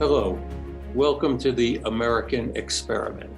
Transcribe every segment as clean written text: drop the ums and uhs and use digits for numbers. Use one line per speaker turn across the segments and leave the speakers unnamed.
Hello, welcome to the American Experiment.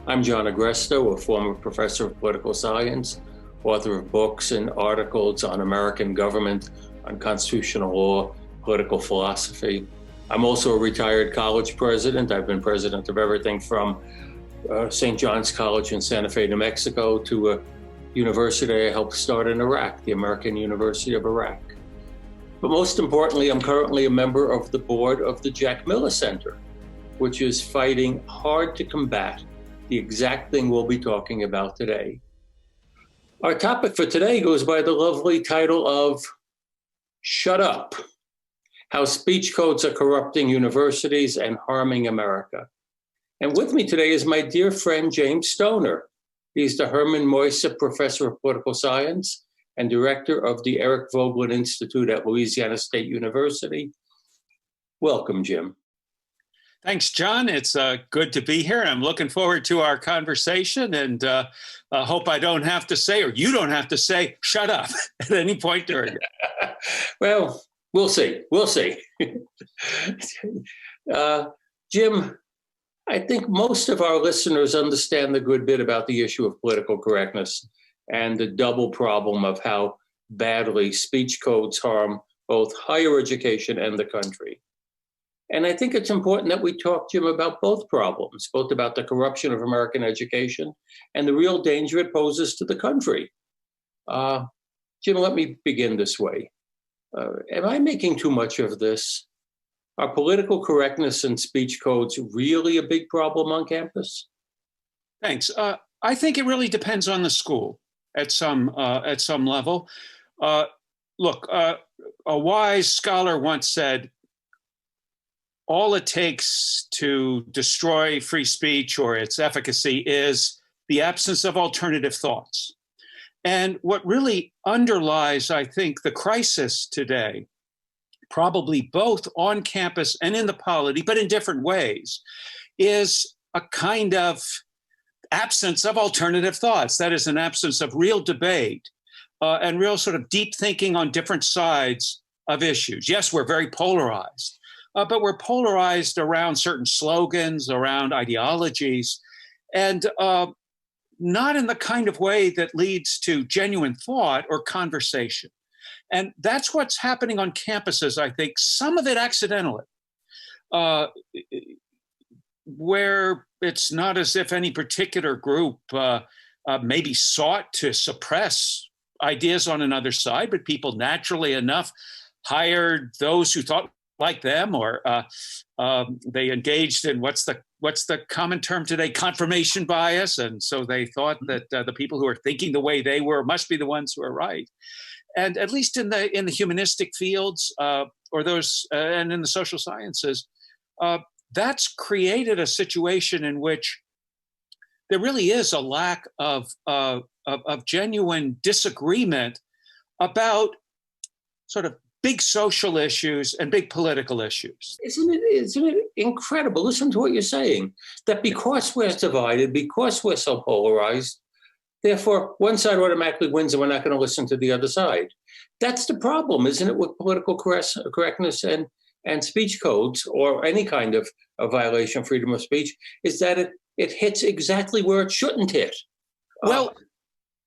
I'm John Agresto, a former professor of political science, author of books and articles on American government, on constitutional law, political philosophy. I'm also a retired college president. I've been president of everything from St. John's College in Santa Fe, New Mexico, to a university I helped start in Iraq, the American University of Iraq. But most importantly, I'm currently a member of the board of the Jack Miller Center, which is fighting hard to combat the exact thing we'll be talking about today. Our topic for today goes by the lovely title of Shut Up: How Speech Codes Are Corrupting Universities and Harming America. And with me today is my dear friend, James Stoner. He's the Herman Moise Professor of Political Science and director of the Eric Voegelin Institute at Louisiana State University. Welcome, Jim.
Thanks, John. It's good to be here. I'm looking forward to our conversation, and hope I don't have to say, or you don't have to say, shut up at any point during it.
Well, we'll see. We'll see. Jim, I think most of our listeners understand a good bit about the issue of political correctness and the double problem of how badly speech codes harm both higher education and the country. And I think it's important that we talk, Jim, about both problems, both about the corruption of American education and the real danger it poses to the country. Jim, let me begin this way. Am I making too much of this? Are political correctness and speech codes really a big problem on campus?
Thanks. I think it really depends on the school at some level. Look, a wise scholar once said, all it takes to destroy free speech or its efficacy is the absence of alternative thoughts. And what really underlies, I think, the crisis today, probably both on campus and in the polity, but in different ways, is a kind of absence of alternative thoughts. That is, an absence of real debate and real sort of deep thinking on different sides of issues. Yes, we're very polarized, but we're polarized around certain slogans, around ideologies, and not in the kind of way that leads to genuine thought or conversation. And that's what's happening on campuses, I think, some of it accidentally, where it's not as if any particular group maybe sought to suppress ideas on another side, but people naturally enough hired those who thought like them, or they engaged in what's the common term today, confirmation bias, and so they thought that the people who are thinking the way they were must be the ones who are right. And at least in the humanistic fields, or those, and in the social sciences, that's created a situation in which there really is a lack of genuine disagreement about sort of big social issues and big political issues.
Isn't it incredible? Listen to what you're saying, that because we're divided, because we're so polarized, therefore one side automatically wins and we're not going to listen to the other side. That's the problem, isn't it, with political correctness and speech codes, or any kind of violation of freedom of speech, is that it hits exactly where it shouldn't hit.
Well,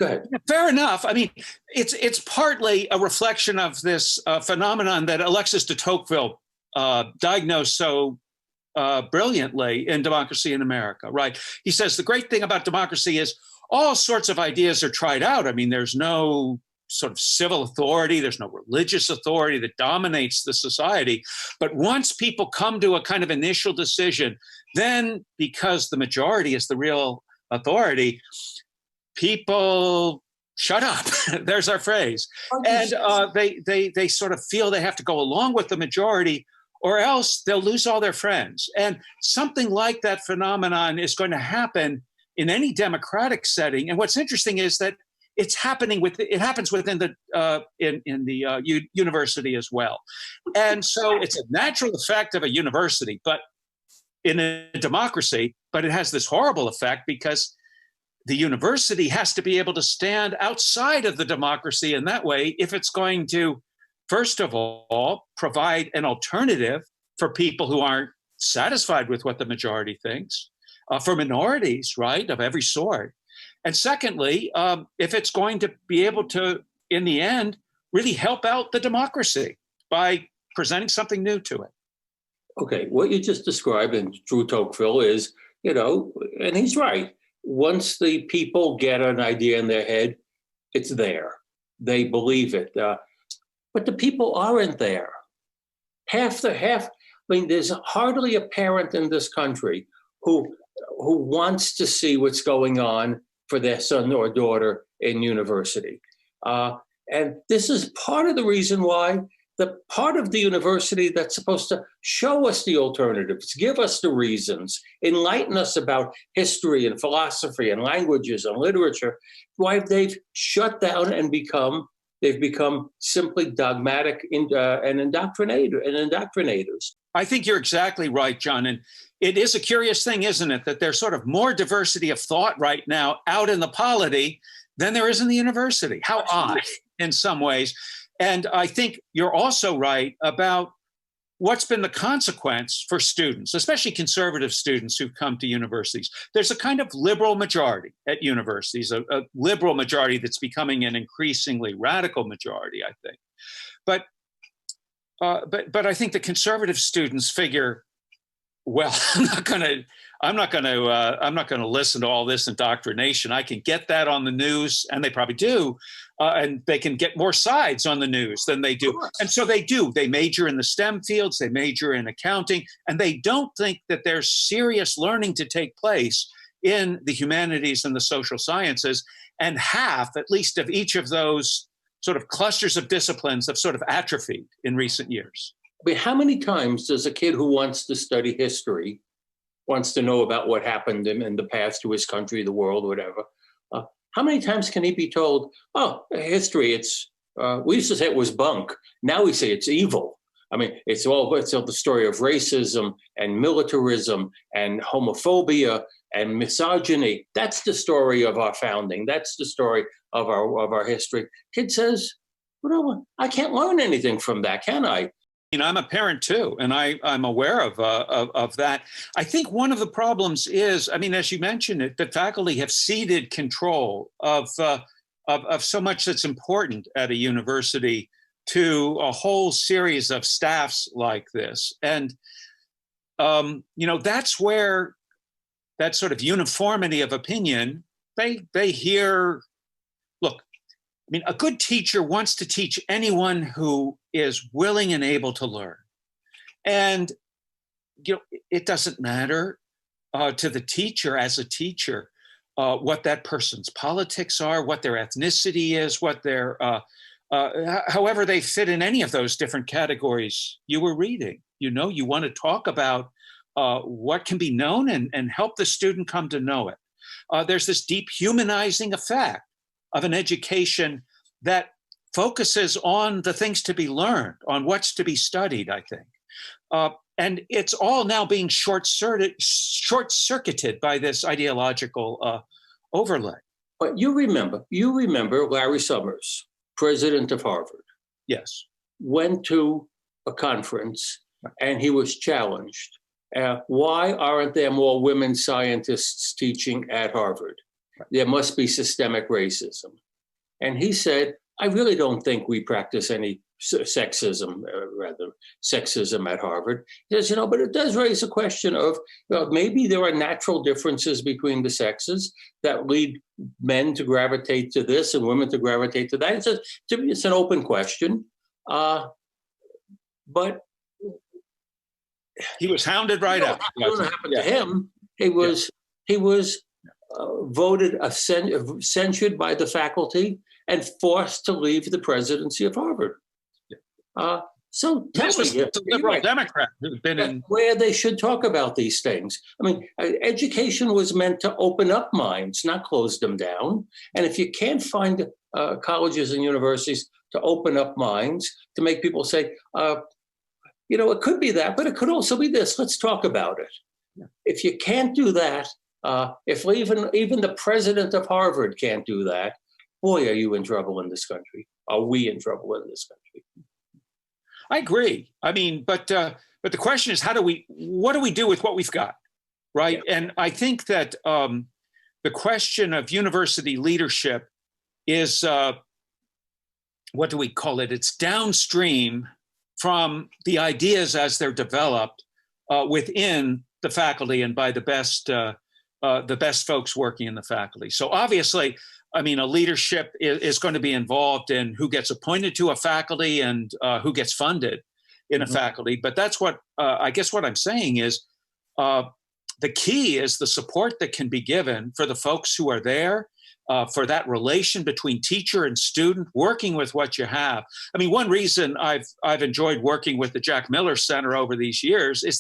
go ahead.
Fair enough. I mean, it's partly a reflection of this phenomenon that Alexis de Tocqueville diagnosed so brilliantly in Democracy in America, right? He says the great thing about democracy is all sorts of ideas are tried out. I mean, there's no sort of civil authority, there's no religious authority that dominates the society. But once people come to a kind of initial decision, then because the majority is the real authority, people shut up. There's our phrase. And they sort of feel they have to go along with the majority, or else they'll lose all their friends. And something like that phenomenon is going to happen in any democratic setting. And what's interesting is that it happens within the university as well. And so it's a natural effect of a university, but in a democracy, but it has this horrible effect because the university has to be able to stand outside of the democracy in that way if it's going to, first of all, provide an alternative for people who aren't satisfied with what the majority thinks. For minorities, right, of every sort. And secondly, if it's going to be able to, in the end, really help out the democracy by presenting something new to it.
Okay, what you just described in Drew Tocqueville is, and he's right. Once the people get an idea in their head, it's there. They believe it. But the people aren't there. There's hardly a parent in this country who wants to see what's going on for their son or daughter in university. And this is part of the reason why the part of the university that's supposed to show us the alternatives, give us the reasons, enlighten us about history and philosophy and languages and literature, why they've shut down and they've become simply dogmatic and indoctrinators.
I think you're exactly right, John. And it is a curious thing, isn't it, that there's sort of more diversity of thought right now out in the polity than there is in the university. How odd in some ways. And I think you're also right about what's been the consequence for students, especially conservative students who come to universities. There's a kind of liberal majority at universities, a liberal majority that's becoming an increasingly radical majority, I think. But I think the conservative students figure, well, I'm not going to listen to all this indoctrination. I can get that on the news, and they probably do, and they can get more sides on the news than they do. And so they do. They major in the STEM fields, they major in accounting, and they don't think that there's serious learning to take place in the humanities and the social sciences. And half, at least, of each of those sort of clusters of disciplines have sort of atrophied in recent years.
I mean, how many times does a kid who wants to study history, wants to know about what happened in the past to his country, the world, whatever, how many times can he be told, oh, history, we used to say it was bunk. Now we say it's evil. I mean, it's all the story of racism and militarism and homophobia and misogyny. That's the story of our founding. That's the story of our history. Kid says, well, I can't learn anything from that, can I?
I'm a parent too, and I'm aware of that. I think one of the problems is, as you mentioned it, that faculty have ceded control of so much that's important at a university to a whole series of staffs like this. And, that's where that sort of uniformity of opinion, they hear, look, a good teacher wants to teach anyone who is willing and able to learn. And, it doesn't matter to the teacher as a teacher what that person's politics are, what their ethnicity is, what their, however they fit in any of those different categories you were reading. You want to talk about what can be known and help the student come to know it. There's this deep humanizing effect of an education that focuses on the things to be learned, on what's to be studied, I think. And it's all now being short-circuited by this ideological overlay.
But you remember Larry Summers, president of Harvard.
Yes.
Went to a conference and he was challenged. Why aren't there more women scientists teaching at Harvard? There must be systemic racism. And he said, I really don't think we practice any sexism at Harvard. He says, but it does raise a question of maybe there are natural differences between the sexes that lead men to gravitate to this and women to gravitate to that. It's an open question. But
he was hounded right out.
What happened to him? He was voted censured by the faculty and forced to leave the presidency of Harvard. So
this was the liberal Democrat who's been in
where they should talk about these things. Education was meant to open up minds, not close them down. And if you can't find colleges and universities to open up minds, to make people say, it could be that, but it could also be this. Let's talk about it. Yeah. If you can't do that, if even the president of Harvard can't do that, boy, are you in trouble in this country. Are we in trouble in this country?
I agree. But But the question is, what do we do with what we've got, right? Yeah. And I think that the question of university leadership is, what do we call it? It's downstream from the ideas as they're developed within the faculty and by the best folks working in the faculty. So obviously, I mean, a leadership is going to be involved in who gets appointed to a faculty and who gets funded in a faculty. But that's what I guess what I'm saying is the key is the support that can be given for the folks who are there, for that relation between teacher and student, working with what you have. I mean, one reason I've enjoyed working with the Jack Miller Center over these years is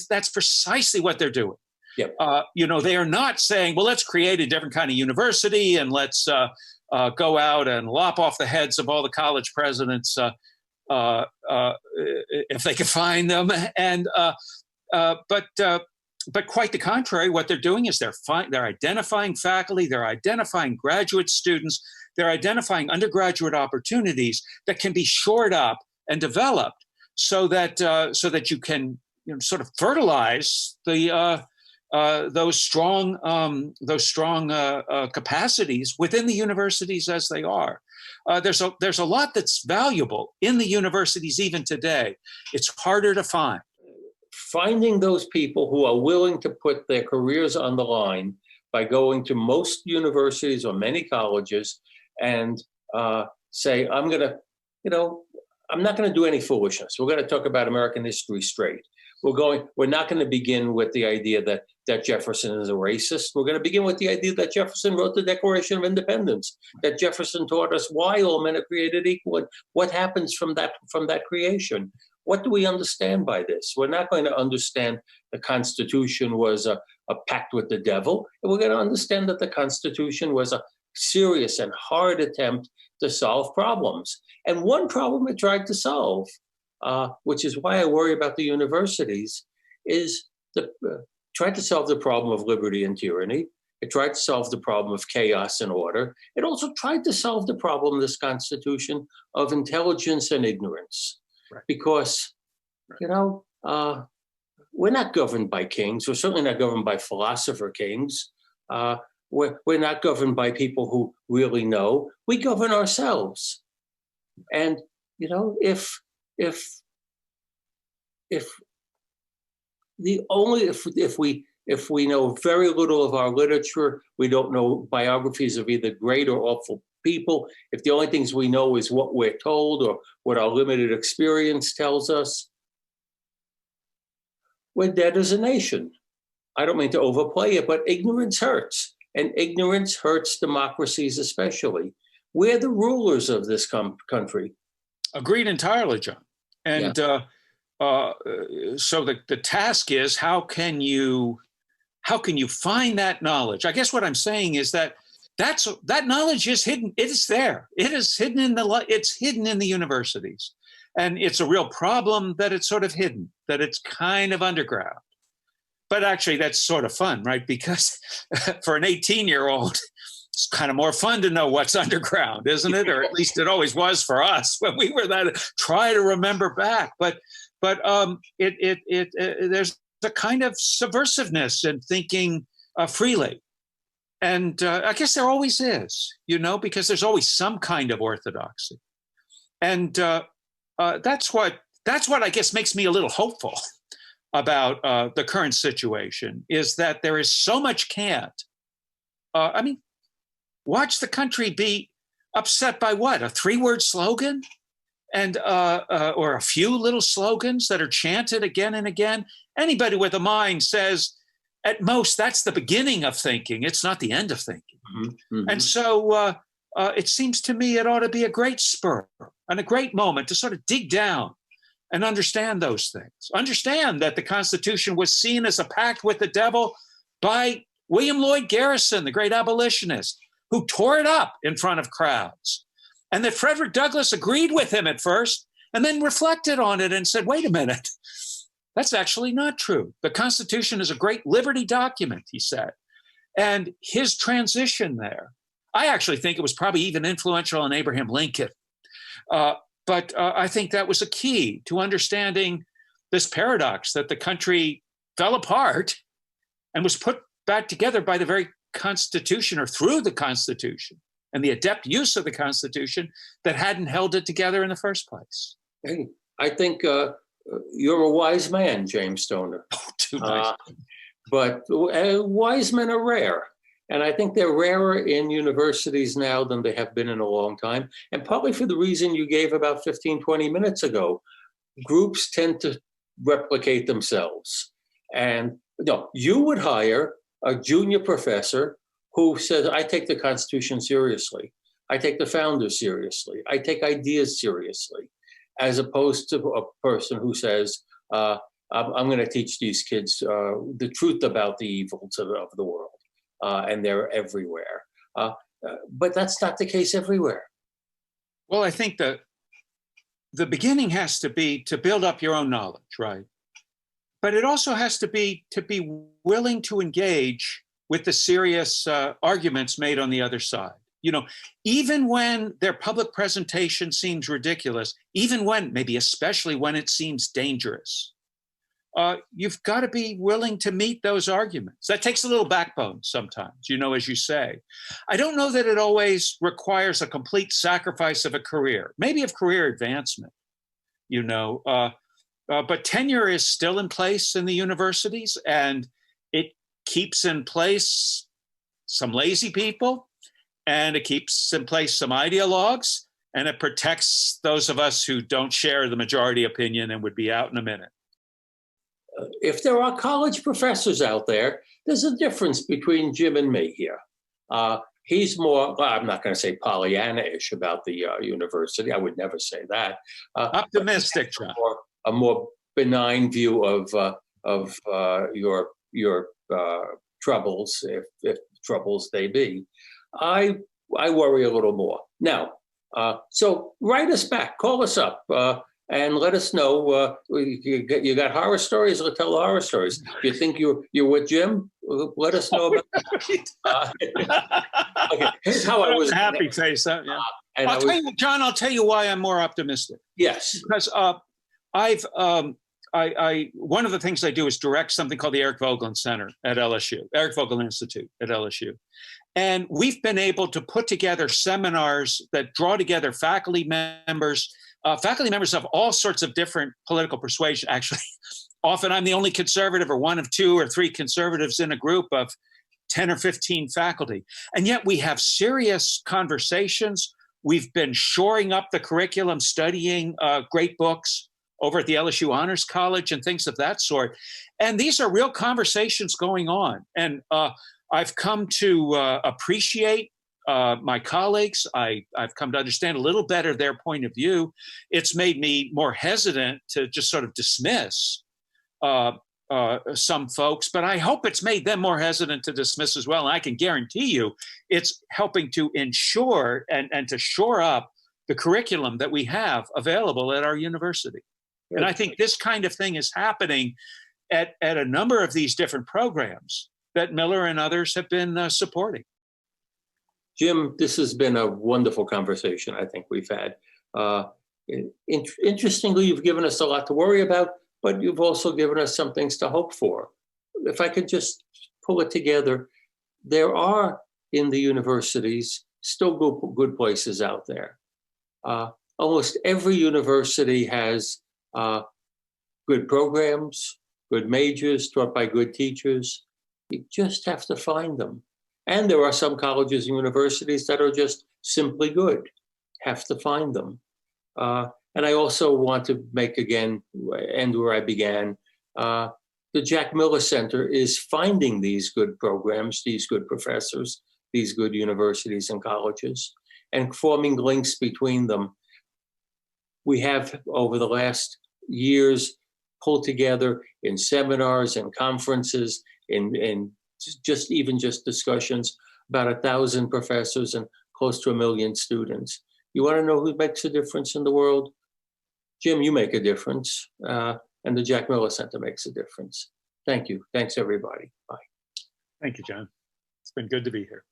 that's precisely what they're doing.
Yep.
They are not saying, well, let's create a different kind of university and let's go out and lop off the heads of all the college presidents if they can find them. And but quite the contrary, what they're doing is they're identifying faculty, they're identifying graduate students, they're identifying undergraduate opportunities that can be shored up and developed so that you can sort of fertilize those strong capacities within the universities as they are. There's a lot that's valuable in the universities even today. It's harder to find.
Finding those people who are willing to put their careers on the line by going to most universities or many colleges and say, I'm not going to do any foolishness. We're going to talk about American history straight. We're not going to begin with the idea that Jefferson is a racist. We're going to begin with the idea that Jefferson wrote the Declaration of Independence, that Jefferson taught us why all men are created equal and what happens from that creation. What do we understand by this? We're not going to understand the Constitution was a pact with the devil. We're going to understand that the Constitution was a serious and hard attempt to solve problems. And one problem it tried to solve, which is why I worry about the universities, is tried to solve the problem of liberty and tyranny. It tried to solve the problem of chaos and order. It also tried to solve the problem of this Constitution of intelligence and ignorance. Right. Because, we're not governed by kings. We're certainly not governed by philosopher kings. We're not governed by people who really know. We govern ourselves. And, if we know very little of our literature, we don't know biographies of either great or awful people, if the only things we know is what we're told or what our limited experience tells us, we're dead as a nation. I don't mean to overplay it, but ignorance hurts. And ignorance hurts democracies especially. We're the rulers of this country.
Agreed entirely, John. And so the task is, how can you find that knowledge? I guess what I'm saying is that knowledge is hidden. It is there. It is hidden it's hidden in the universities. And it's a real problem that it's sort of hidden, that it's kind of underground. But actually, that's sort of fun, right? Because for an 18-year-old, it's kind of more fun to know what's underground, isn't it? Or at least it always was for us when we were that. Try to remember back, but there's a kind of subversiveness in thinking freely, and I guess there always is, because there's always some kind of orthodoxy, and that's what I guess makes me a little hopeful about the current situation, is that there is so much cant. Watch the country be upset by what? A 3-word slogan? And or a few little slogans that are chanted again and again. Anybody with a mind says, at most, that's the beginning of thinking. It's not the end of thinking. Mm-hmm. And so it seems to me it ought to be a great spur and a great moment to sort of dig down and understand those things. Understand that the Constitution was seen as a pact with the devil by William Lloyd Garrison, the great abolitionist, who tore it up in front of crowds. And that Frederick Douglass agreed with him at first and then reflected on it and said, wait a minute, that's actually not true. The Constitution is a great liberty document, he said. And his transition there, I actually think it was probably even influential on Abraham Lincoln. But I think that was a key to understanding this paradox that the country fell apart and was put back together by the very Constitution, or through the Constitution and the adept use of the Constitution that hadn't held it together in the first place.
Hey, I think you're a wise man, James Stoner.
Oh, too nice.
But wise men are rare. And I think they're rarer in universities now than they have been in a long time. And partly for the reason you gave about 15, 20 minutes ago. Groups tend to replicate themselves. And no, you would hire a junior professor who says, I take the Constitution seriously. I take the founders seriously. I take ideas seriously, as opposed to a person who says, I'm going to teach these kids the truth about the evils of the world. And they're everywhere. But that's not the case everywhere.
Well, I think that the beginning has to be to build up your own knowledge, right? But it also has to be willing to engage with the serious arguments made on the other side. You know, even when their public presentation seems ridiculous, even when, maybe especially when it seems dangerous, you've got to be willing to meet those arguments. That takes a little backbone sometimes, you know, as you say. I don't know that it always requires a complete sacrifice of a career, maybe of career advancement, you know. But tenure is still in place in the universities, and it keeps in place some lazy people, and it keeps in place some ideologues, and it protects those of us who don't share the majority opinion and would be out in a minute.
If there are college professors out there, there's a difference between Jim and me here. He's more, well, I'm not going to say Pollyanna-ish about the university. I would never say that.
Optimistic, John.
A more benign view of your troubles, if troubles they be. I worry a little more. Now, so write us back, call us up, and let us know. You got horror stories? Let's tell horror stories. You think you're with Jim? Let us know about that. Okay, here's how I was
happy to say something. Yeah. I'll tell you why I'm more optimistic.
Yes,
because one of the things I do is direct something called the Eric Voegelin Center at LSU, Eric Voegelin Institute at LSU. And we've been able to put together seminars that draw together faculty members of all sorts of different political persuasion. Actually, often I'm the only conservative, or one of 2 or 3 conservatives in a group of 10 or 15 faculty. And yet we have serious conversations. We've been shoring up the curriculum, studying great books over at the LSU Honors College and things of that sort. And these are real conversations going on. And I've come to appreciate my colleagues. I've come to understand a little better their point of view. It's made me more hesitant to just sort of dismiss some folks, but I hope it's made them more hesitant to dismiss as well. And I can guarantee you it's helping to ensure and to shore up the curriculum that we have available at our university. And I think this kind of thing is happening at a number of these different programs that Miller and others have been supporting.
Jim, this has been a wonderful conversation I think we've had. Interestingly, you've given us a lot to worry about, but you've also given us some things to hope for. If I could just pull it together, there are in the universities still good places out there. Almost every university has good programs, good majors taught by good teachers. You just have to find them. And there are some colleges and universities that are just simply good. Have to find them. And I also want to make again, end where I began. The Jack Miller Center is finding these good programs, these good professors, these good universities and colleges, and forming links between them. We have, over the last years, pulled together in seminars and conferences, in just discussions, about 1,000 professors and close to 1 million students. You want to know who makes a difference in the world? Jim, you make a difference, and the Jack Miller Center makes a difference. Thank you. Thanks, everybody. Bye.
Thank you, John. It's been good to be here.